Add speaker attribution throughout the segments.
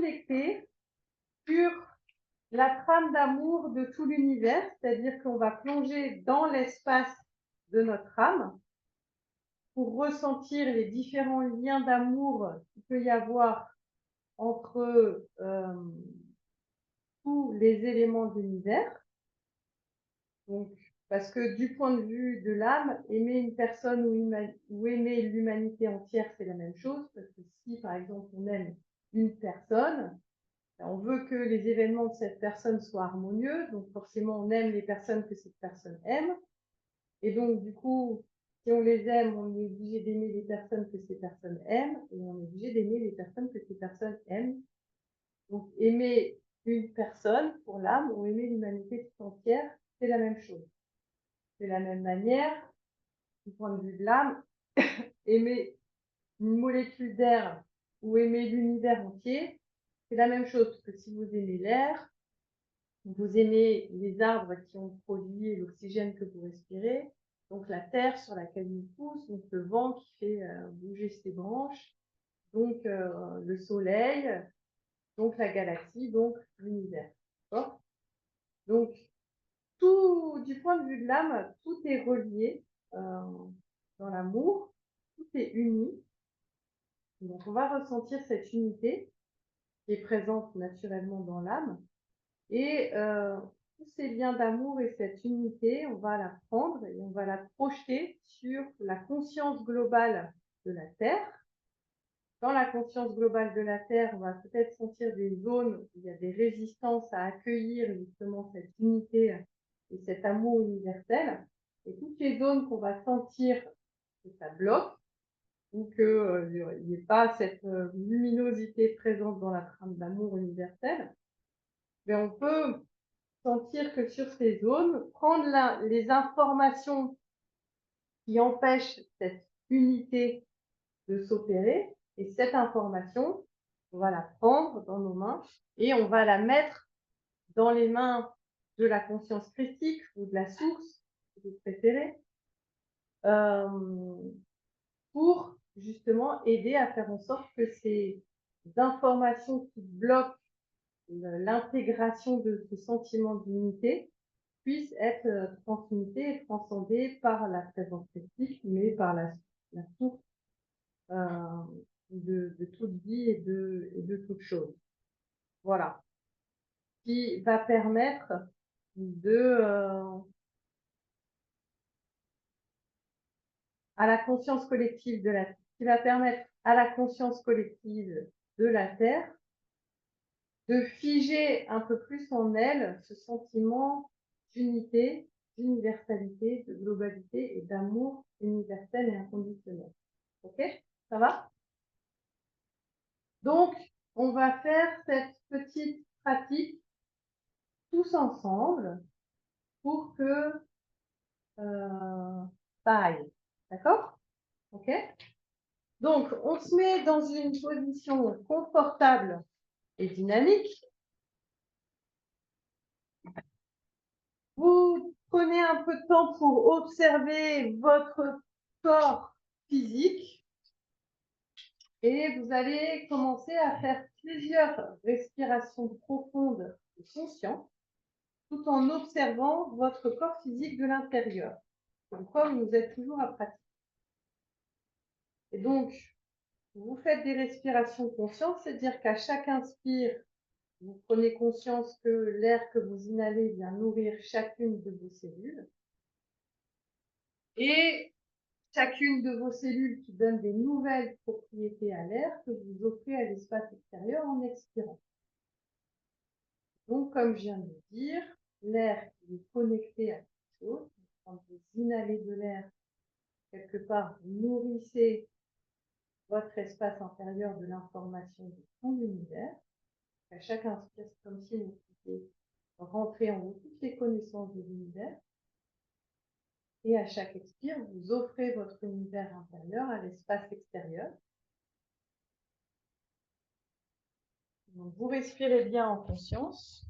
Speaker 1: connecter sur la trame d'amour de tout l'univers, c'est-à-dire qu'on va plonger dans l'espace de notre âme pour ressentir les différents liens d'amour qu'il peut y avoir entre tous les éléments de l'univers. Donc, parce que du point de vue de l'âme, aimer une personne ou aimer l'humanité entière, c'est la même chose, parce que si, par exemple, on aime une personne, on veut que les événements de cette personne soient harmonieux, donc forcément, on aime les personnes que cette personne aime. Et donc, du coup, si on les aime, on est obligé d'aimer les personnes que ces personnes aiment, et on est obligé d'aimer les personnes que ces personnes aiment. Donc, aimer une personne pour l'âme ou aimer l'humanité tout entière, c'est la même chose. De la même manière, du point de vue de l'âme, aimer une molécule d'air ou aimer l'univers entier, c'est la même chose que si vous aimez l'air, vous aimez les arbres qui ont produit l'oxygène que vous respirez, donc la terre sur laquelle il pousse, donc le vent qui fait bouger ses branches, donc le soleil, donc la galaxie, donc l'univers. D'accord ? Donc, tout, du point de vue de l'âme, tout est relié dans l'amour, tout est uni. Donc, on va ressentir cette unité qui est présente naturellement dans l'âme. Et tous ces liens d'amour et cette unité, on va la prendre et on va la projeter sur la conscience globale de la Terre. Dans la conscience globale de la Terre, on va peut-être sentir des zones où il y a des résistances à accueillir justement cette unité et cet amour universel. Et toutes les zones qu'on va sentir que ça bloque, ou qu'il n'y ait pas cette luminosité présente dans la trame d'amour universel, mais on peut sentir que sur ces zones, prendre les informations qui empêchent cette unité de s'opérer, et cette information, on va la prendre dans nos mains et on va la mettre dans les mains de la conscience critique ou de la source, si vous préférez, pour justement aider à faire en sorte que ces informations qui bloquent l'intégration de ce sentiment d'unité puissent être transmutées et transcendées par la présence critique, mais par la source de toute vie et de toute chose. Voilà. Qui va permettre à la conscience collective qui va permettre à la conscience collective de la Terre de figer un peu plus en elle ce sentiment d'unité, d'universalité, de globalité et d'amour universel et inconditionnel. Ok? Ça va? Donc, on va faire cette petite pratique tous ensemble pour que ça aille. D'accord? Ok? Donc, on se met dans une position confortable et dynamique. Vous prenez un peu de temps pour observer votre corps physique et vous allez commencer à faire plusieurs respirations profondes et conscientes tout en observant votre corps physique de l'intérieur, comme vous êtes toujours à pratiquer. Et donc, vous faites des respirations conscientes, c'est-à-dire qu'à chaque inspire, vous prenez conscience que l'air que vous inhalez vient nourrir chacune de vos cellules. Et chacune de vos cellules qui donne des nouvelles propriétés à l'air que vous offrez à l'espace extérieur en expirant. Donc, comme je viens de le dire, l'air qui est connecté à quelque chose, quand vous inhalez de l'air, quelque part, vous nourrissez votre espace intérieur de l'information de tout l'univers. À chaque inspire, c'est comme si vous pouviez rentrer en vous toutes les connaissances de l'univers. Et à chaque expire, vous offrez votre univers intérieur à l'espace extérieur. Donc, vous respirez bien en conscience.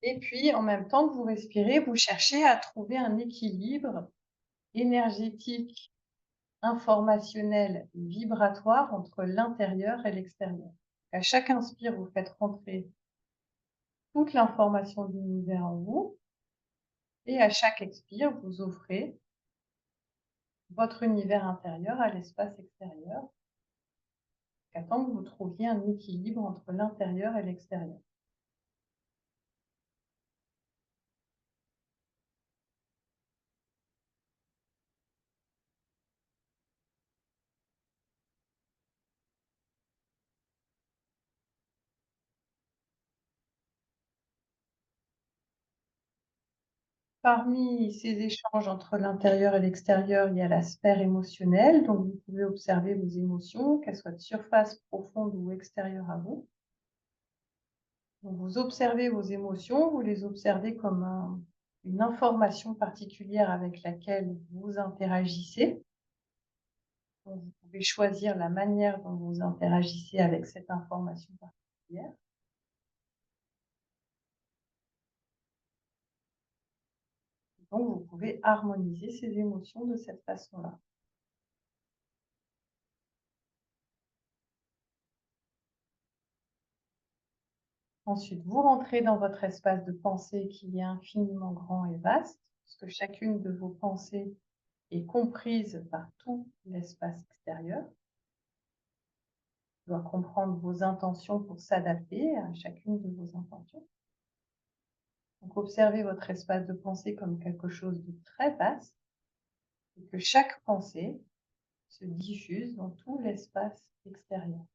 Speaker 1: Et puis, en même temps que vous respirez, vous cherchez à trouver un équilibre énergétique informationnel et vibratoire entre l'intérieur et l'extérieur. À chaque inspire, vous faites rentrer toute l'information de l'univers en vous et à chaque expire, vous offrez votre univers intérieur à l'espace extérieur, jusqu'à temps que vous trouviez un équilibre entre l'intérieur et l'extérieur. Parmi ces échanges entre l'intérieur et l'extérieur, il y a la sphère émotionnelle, donc vous pouvez observer vos émotions, qu'elles soient de surface, profonde ou extérieures à vous. Donc vous observez vos émotions, vous les observez comme une information particulière avec laquelle vous interagissez. Donc vous pouvez choisir la manière dont vous interagissez avec cette information particulière. Donc vous pouvez harmoniser ces émotions de cette façon-là. Ensuite, vous rentrez dans votre espace de pensée qui est infiniment grand et vaste, puisque chacune de vos pensées est comprise par tout l'espace extérieur. Doit comprendre vos intentions pour s'adapter à chacune de vos intentions. Donc observez votre espace de pensée comme quelque chose de très vaste et que chaque pensée se diffuse dans tout l'espace extérieur.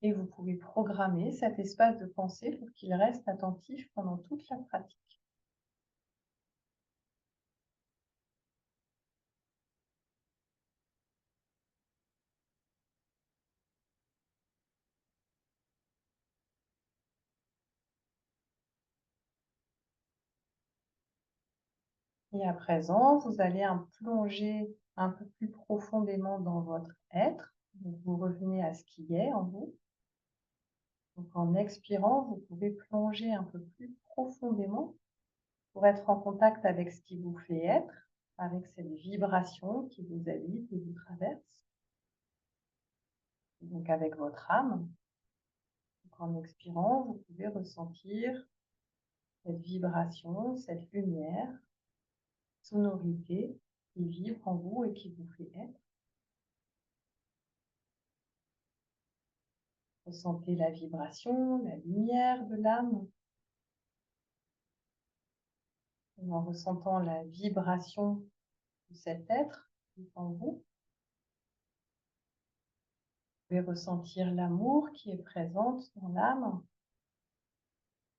Speaker 1: Et vous pouvez programmer cet espace de pensée pour qu'il reste attentif pendant toute la pratique. Et à présent, vous allez plonger un peu plus profondément dans votre être. Donc, vous revenez à ce qui est en vous. Donc, en expirant, vous pouvez plonger un peu plus profondément pour être en contact avec ce qui vous fait être, avec cette vibration qui vous habite et vous traverse, donc avec votre âme. Donc, en expirant, vous pouvez ressentir cette vibration, cette lumière, sonorité qui vibre en vous et qui vous fait être. Ressentez la vibration, la lumière de l'âme. En ressentant la vibration de cet être qui est en vous, vous pouvez ressentir l'amour qui est présent dans l'âme,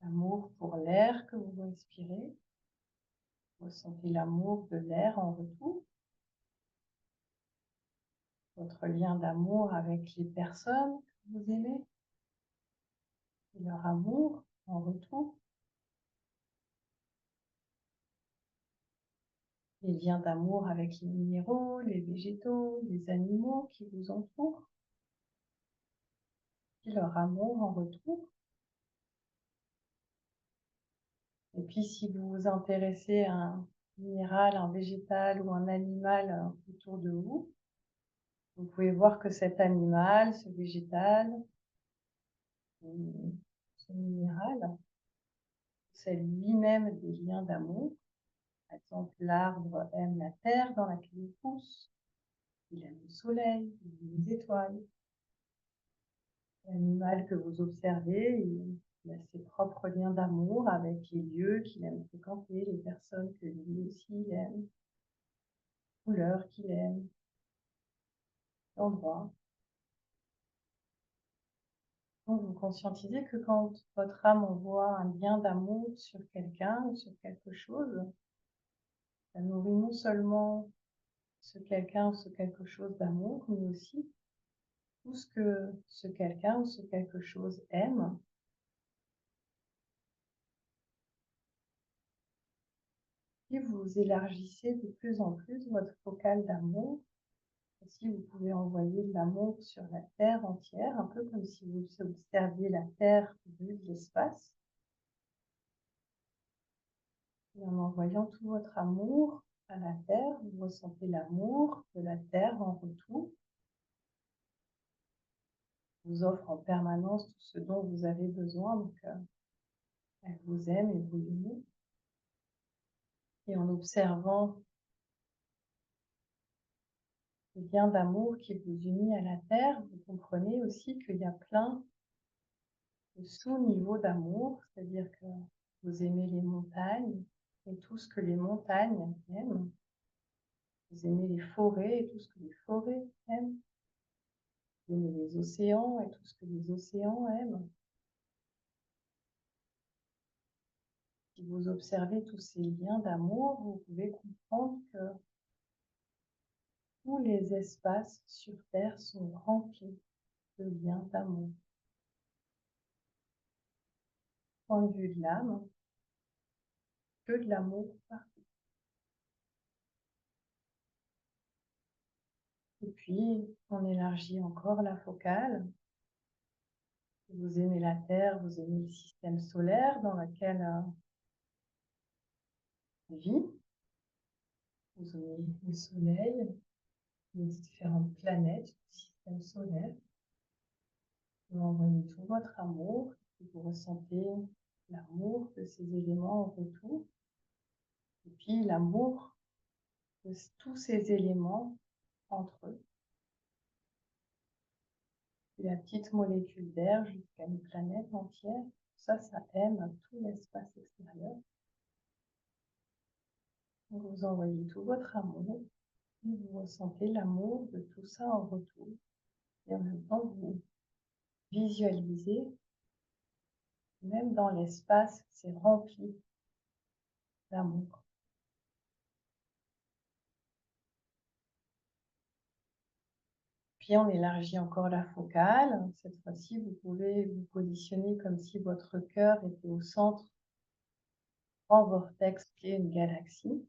Speaker 1: l'amour pour l'air que vous respirez. Ressentez l'amour de l'air en retour, votre lien d'amour avec les personnes que vous aimez, et leur amour en retour, les liens d'amour avec les minéraux, les végétaux, les animaux qui vous entourent, et leur amour en retour. Et puis, si vous vous intéressez à un minéral, un végétal ou un animal autour de vous, vous pouvez voir que cet animal, ce végétal, ce minéral, c'est lui-même des liens d'amour. Par exemple, l'arbre aime la terre dans laquelle il pousse, il aime le soleil, il aime les étoiles. L'animal que vous observez, il a ses propres liens d'amour avec les lieux qu'il aime fréquenter, les personnes que lui aussi il aime, les couleurs qu'il aime, l'endroit. Donc, vous conscientisez que quand votre âme envoie un lien d'amour sur quelqu'un ou sur quelque chose, ça nourrit non seulement ce quelqu'un ou ce quelque chose d'amour, mais aussi tout ce que ce quelqu'un ou ce quelque chose aime. Et vous élargissez de plus en plus votre focal d'amour. Ainsi, vous pouvez envoyer de l'amour sur la Terre entière, un peu comme si vous observiez la Terre vue de l'espace.
Speaker 2: Et en envoyant tout votre amour à la Terre, vous ressentez l'amour de la Terre en retour. Vous offre en permanence tout ce dont vous avez besoin, donc elle vous aime et vous l'aimez. Et en observant le lien d'amour qui vous unit à la Terre, vous comprenez aussi qu'il y a plein de sous-niveaux d'amour, c'est-à-dire que vous aimez les montagnes et tout ce que les montagnes aiment. Vous aimez les forêts et tout ce que les forêts aiment. Vous aimez les océans et tout ce que les océans aiment. Si vous observez tous ces liens d'amour, vous pouvez comprendre que tous les espaces sur Terre sont remplis de liens d'amour. Point de vue de l'âme, que de l'amour partout. Et puis, on élargit encore la focale. Vous aimez la Terre, vous aimez le système solaire dans lequel on vit. Vous aimez le Soleil, les différentes planètes du système solaire. Vous envoyez tout votre amour et vous ressentez l'amour de ces éléments en retour. Et puis l'amour de tous ces éléments entre eux. Et la petite molécule d'air jusqu'à une planète entière, ça aime tout l'espace extérieur. Donc vous envoyez tout votre amour et vous ressentez l'amour de tout ça en retour. Et en même temps, vous visualisez, même dans l'espace, c'est rempli d'amour. Puis on élargit encore la focale. Cette fois-ci, vous pouvez vous positionner comme si votre cœur était au centre, en vortex, qui est une galaxie.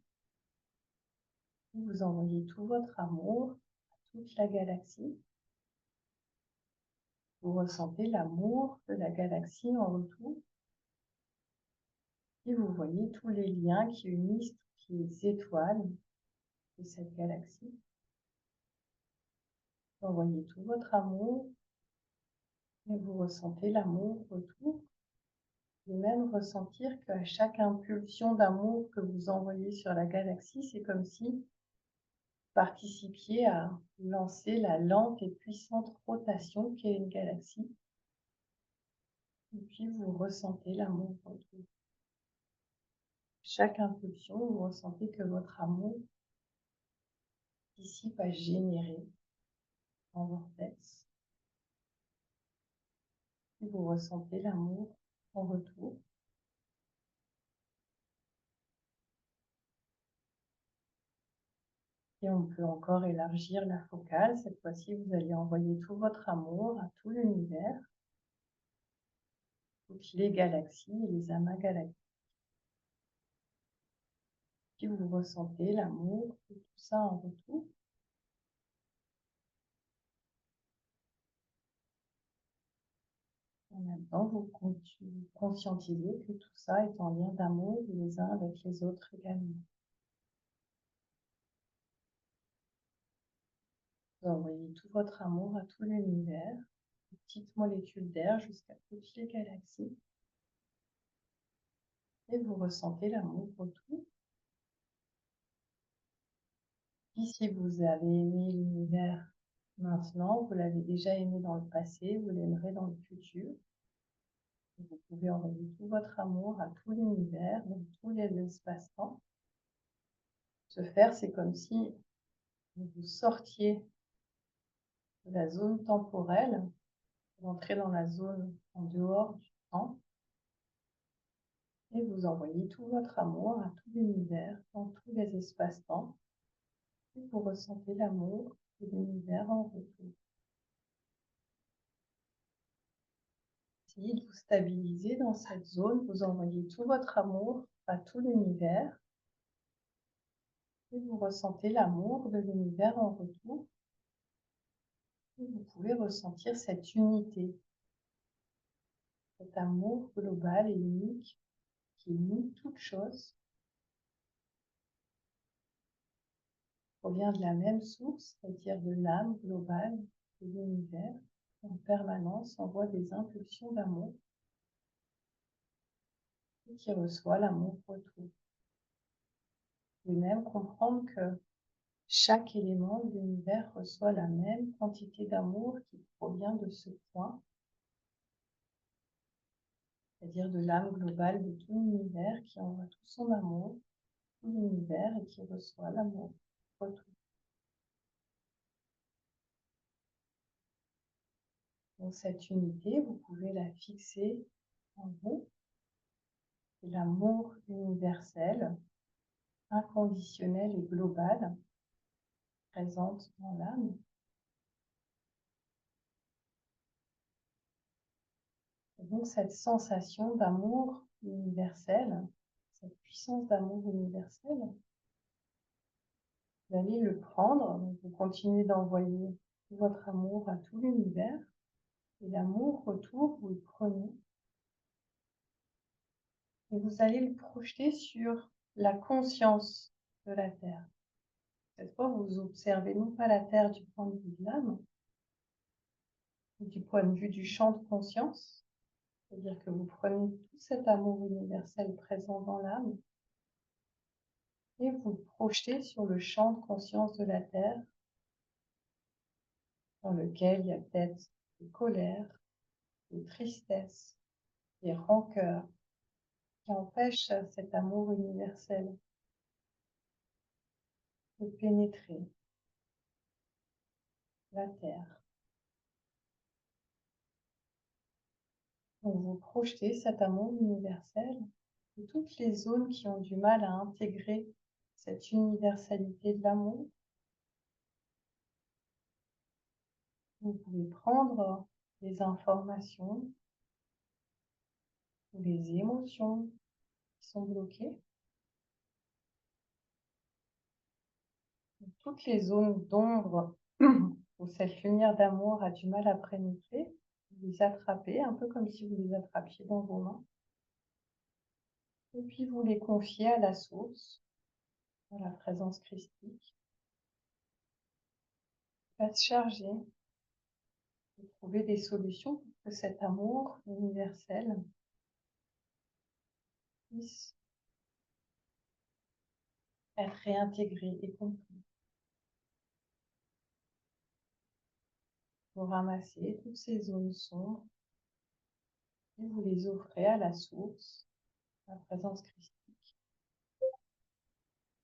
Speaker 2: Vous envoyez tout votre amour à toute la galaxie. Vous ressentez l'amour de la galaxie en retour. Et vous voyez tous les liens qui unissent toutes les étoiles de cette galaxie. Vous envoyez tout votre amour et vous ressentez l'amour autour. Et même ressentir qu'à chaque impulsion d'amour que vous envoyez sur la galaxie, c'est comme si vous participiez à lancer la lente et puissante rotation qu'est une galaxie. Et puis vous ressentez l'amour autour. Chaque impulsion, vous ressentez que votre amour participe à générer en vortex. Et vous ressentez l'amour en retour. Et on peut encore élargir la focale. Cette fois-ci, vous allez envoyer tout votre amour à tout l'univers, toutes les galaxies et les amas galactiques. Puis vous ressentez l'amour de tout ça en retour. En même temps, vous conscientisez que tout ça est en lien d'amour les uns avec les autres également. Vous envoyez tout votre amour à tout l'univers, des petites molécules d'air jusqu'à toutes les galaxies. Et vous ressentez l'amour autour. Puis si vous avez aimé l'univers maintenant, vous l'avez déjà aimé dans le passé, vous l'aimerez dans le futur. Vous pouvez envoyer tout votre amour à tout l'univers, dans tous les espaces-temps. Ce faire, c'est comme si vous sortiez de la zone temporelle, vous entrez dans la zone en dehors du temps, et vous envoyez tout votre amour à tout l'univers, dans tous les espaces-temps, et vous ressentez l'amour de l'univers en retour. Essayez de vous stabiliser dans cette zone, vous envoyez tout votre amour à tout l'univers, et vous ressentez l'amour de l'univers en retour. Et vous pouvez ressentir cette unité, cet amour global et unique qui unit toutes choses. provient de la même source, c'est-à-dire de l'âme globale de l'univers, qui en permanence envoie des impulsions d'amour et qui reçoit l'amour retour. Et même comprendre que chaque élément de l'univers reçoit la même quantité d'amour qui provient de ce point, c'est-à-dire de l'âme globale de tout l'univers qui envoie tout son amour, tout l'univers et qui reçoit l'amour retour. Donc cette unité, vous pouvez la fixer en vous. C'est l'amour universel, inconditionnel et global, présente dans l'âme. Et donc cette sensation d'amour universel, cette puissance d'amour universel, vous allez le prendre, vous continuez d'envoyer votre amour à tout l'univers, et l'amour retour, vous le prenez, et vous allez le projeter sur la conscience de la Terre. Cette fois, vous observez non pas la Terre du point de vue de l'âme, mais du point de vue du champ de conscience, c'est-à-dire que vous prenez tout cet amour universel présent dans l'âme et vous le projetez sur le champ de conscience de la Terre, dans lequel il y a peut-être des colères, des tristesses, des rancœurs qui empêchent cet amour universel de pénétrer la Terre. Donc vous projetez cet amour universel et toutes les zones qui ont du mal à intégrer cette universalité de l'amour. Vous pouvez prendre les informations ou les émotions qui sont bloquées. Toutes les zones d'ombre où cette lumière d'amour a du mal à pénétrer, vous les attrapez, un peu comme si vous les attrapiez dans vos mains. Et puis vous les confiez à la source, à la présence christique. Faites charger et trouver des solutions pour que cet amour universel puisse être réintégré et compris. Vous ramassez toutes ces zones sombres et vous les offrez à la source, à la présence christique.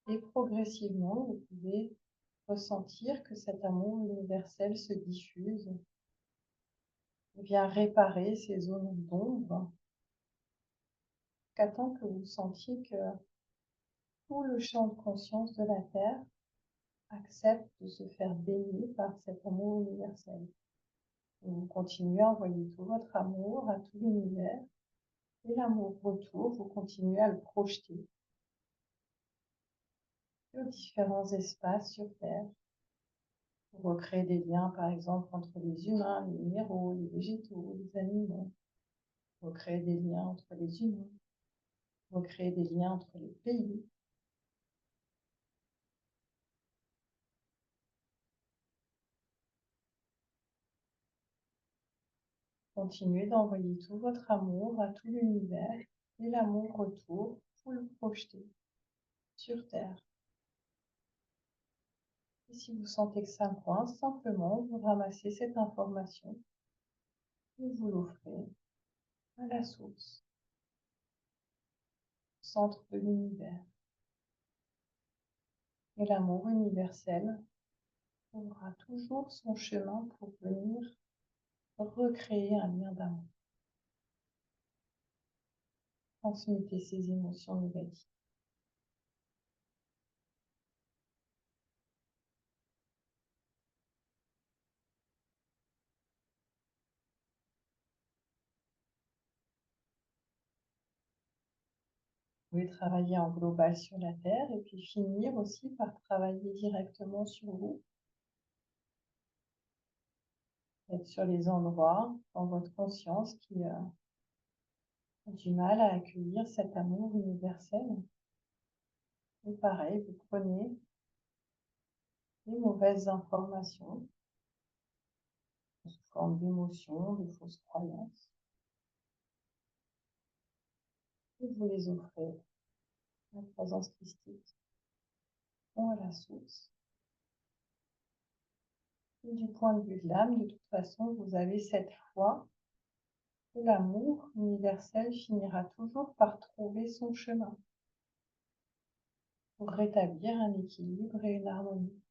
Speaker 2: Et progressivement, vous pouvez ressentir que cet amour universel se diffuse et vient réparer ces zones d'ombre, jusqu'à temps que vous sentiez que tout le champ de conscience de la Terre accepte de se faire baigner par cet amour universel. Et vous continuez à envoyer tout votre amour à tout l'univers, et l'amour retour, vous continuez à le projeter sur différents espaces sur Terre. Vous recréez des liens, par exemple, entre les humains, les minéraux, les végétaux, les animaux. Vous recréez des liens entre les humains. Vous recréez des liens entre les pays. Continuez d'envoyer tout votre amour à tout l'univers, et l'amour retour, vous le projetez sur Terre. Et si vous sentez que ça coince, simplement, vous ramassez cette information et vous l'offrez à la source, au centre de l'univers. Et l'amour universel trouvera toujours son chemin pour venir recréer un lien d'amour. Transmuter ces émotions négatives. Vous pouvez travailler en global sur la Terre et puis finir aussi par travailler directement sur vous. Être sur les endroits dans votre conscience qui ont du mal à accueillir cet amour universel. Et pareil, vous prenez des mauvaises informations sous forme d'émotions, de fausses croyances. Et vous les offrez à la présence christique ou à la source. Et du point de vue de l'âme, de toute façon, vous avez cette foi que l'amour universel finira toujours par trouver son chemin pour rétablir un équilibre et une harmonie.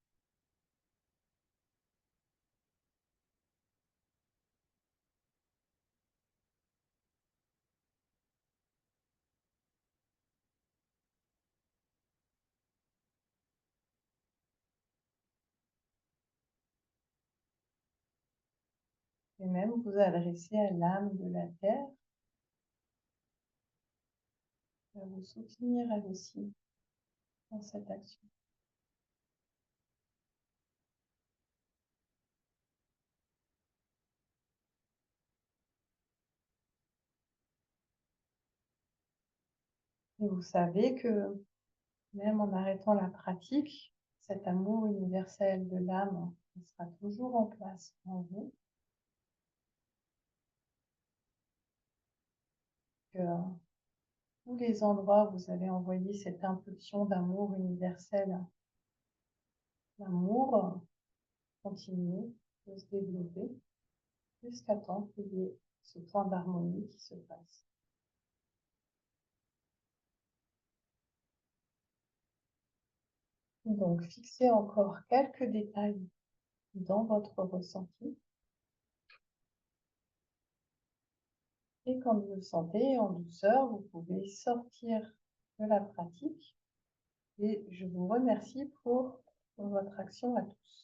Speaker 2: Et même vous adresser à l'âme de la terre, à vous soutenir elle aussi dans cette action. Et vous savez que même en arrêtant la pratique, cet amour universel de l'âme sera toujours en place en vous, que tous les endroits où vous avez envoyé cette impulsion d'amour universel, l'amour continue de se développer jusqu'à temps qu'il y ait ce point d'harmonie qui se passe. Donc, fixez encore quelques détails dans votre ressenti. Et quand vous le sentez en douceur, vous pouvez sortir de la pratique. Et je vous remercie pour votre action à tous.